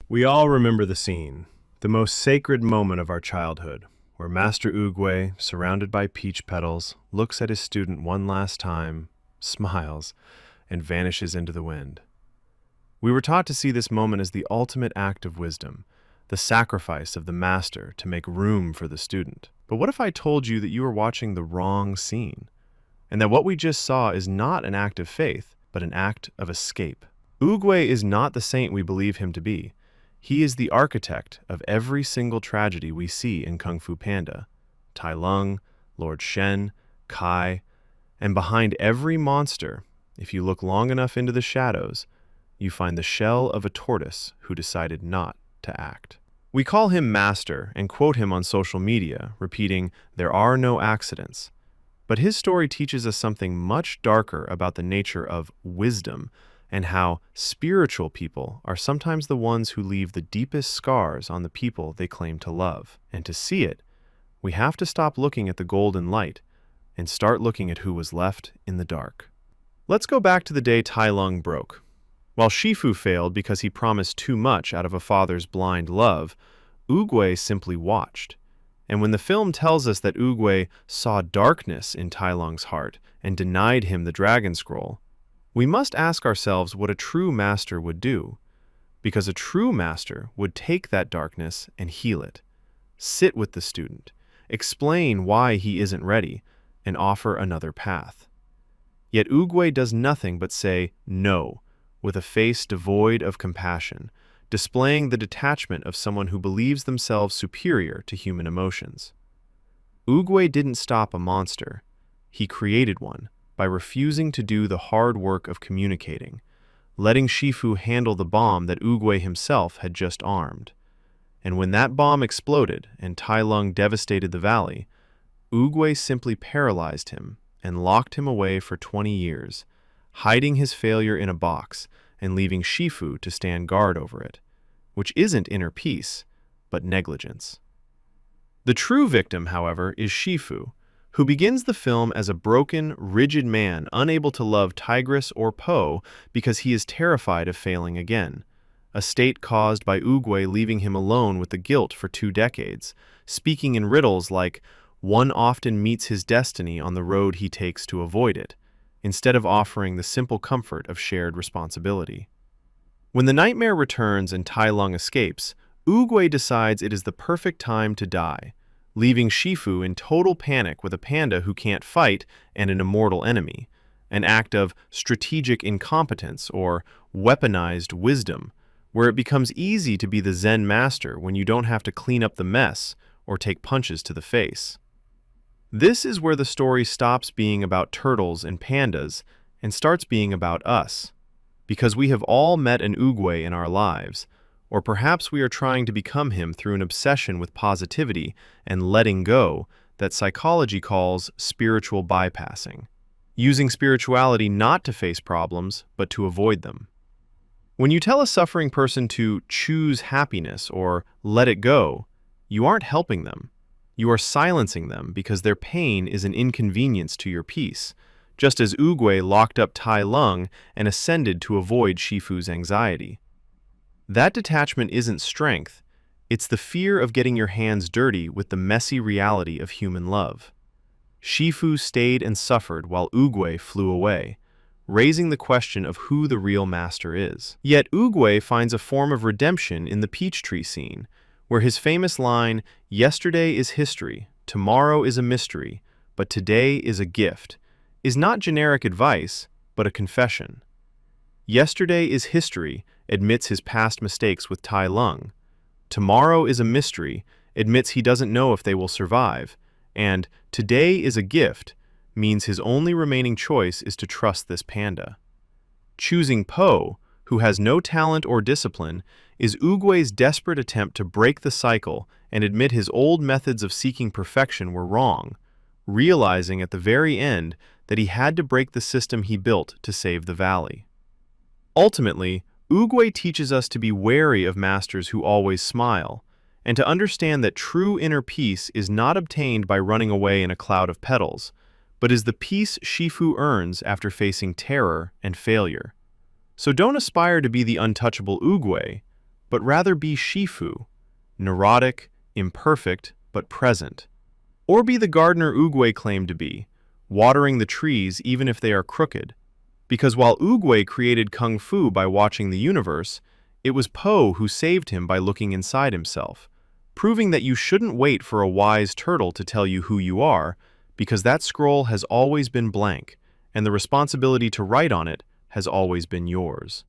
We all remember the scene, the most sacred moment of our childhood, where Master Oogway, surrounded by peach petals, looks at his student one last time, smiles, and vanishes into the wind. We were taught to see this moment as the ultimate act of wisdom, the sacrifice of the master to make room for the student. But what if I told you that you were watching the wrong scene, and that what we just saw is not an act of faith, but an act of escape? Oogway is not the saint we believe him to be. He is the architect of every single tragedy we see in Kung Fu Panda. Tai Lung, Lord Shen, Kai, and behind every monster, if you look long enough into the shadows, you find the shell of a tortoise who decided not to act. We call him Master and quote him on social media, repeating, "There are no accidents." But his story teaches us something much darker about the nature of wisdom and how spiritual people are sometimes the ones who leave the deepest scars on the people they claim to love. And to see it, we have to stop looking at the golden light and start looking at who was left in the dark. Let's go back to the day Tai Lung broke. While Shifu failed because he promised too much out of a father's blind love, Oogway simply watched. And when the film tells us that Oogway saw darkness in Tai Lung's heart and denied him the dragon scroll, we must ask ourselves what a true master would do, because a true master would take that darkness and heal it, sit with the student, explain why he isn't ready, and offer another path. Yet Oogway does nothing but say no, with a face devoid of compassion, displaying the detachment of someone who believes themselves superior to human emotions. Oogway didn't stop a monster, he created one by refusing to do the hard work of communicating, letting Shifu handle the bomb that Oogway himself had just armed. And when that bomb exploded and Tai Lung devastated the valley, Oogway simply paralyzed him and locked him away for 20 years, hiding his failure in a box and leaving Shifu to stand guard over it, which isn't inner peace, but negligence. The true victim, however, is Shifu, who begins the film as a broken, rigid man unable to love Tigress or Po because he is terrified of failing again, a state caused by Oogway leaving him alone with the guilt for 2 decades, speaking in riddles like, "One often meets his destiny on the road he takes to avoid it," instead of offering the simple comfort of shared responsibility. When the nightmare returns and Tai Lung escapes, Oogway decides it is the perfect time to die, leaving Shifu in total panic with a panda who can't fight and an immortal enemy, an act of strategic incompetence or weaponized wisdom, where it becomes easy to be the Zen master when you don't have to clean up the mess or take punches to the face. This is where the story stops being about turtles and pandas and starts being about us, because we have all met an Oogway in our lives, or perhaps we are trying to become him through an obsession with positivity and letting go that psychology calls spiritual bypassing, using spirituality not to face problems, but to avoid them. When you tell a suffering person to choose happiness or let it go, you aren't helping them. You are silencing them because their pain is an inconvenience to your peace, just as Oogway locked up Tai Lung and ascended to avoid Shifu's anxiety. That detachment isn't strength, it's the fear of getting your hands dirty with the messy reality of human love. Shifu stayed and suffered while Oogway flew away, raising the question of who the real master is. Yet Oogway finds a form of redemption in the peach tree scene, where his famous line, "Yesterday is history, tomorrow is a mystery, but today is a gift," is not generic advice, but a confession. Yesterday is history admits his past mistakes with Tai Lung. Tomorrow is a mystery admits he doesn't know if they will survive. And today is a gift means his only remaining choice is to trust this panda. Choosing Po, who has no talent or discipline, is Oogway's desperate attempt to break the cycle and admit his old methods of seeking perfection were wrong, realizing at the very end that he had to break the system he built to save the valley. Ultimately, Oogway teaches us to be wary of masters who always smile, and to understand that true inner peace is not obtained by running away in a cloud of petals, but is the peace Shifu earns after facing terror and failure. So don't aspire to be the untouchable Oogway, but rather be Shifu, neurotic, imperfect, but present. Or be the gardener Oogway claimed to be, watering the trees even if they are crooked. Because while Oogway created Kung Fu by watching the universe, it was Po who saved him by looking inside himself, proving that you shouldn't wait for a wise turtle to tell you who you are, because that scroll has always been blank, and the responsibility to write on it has always been yours.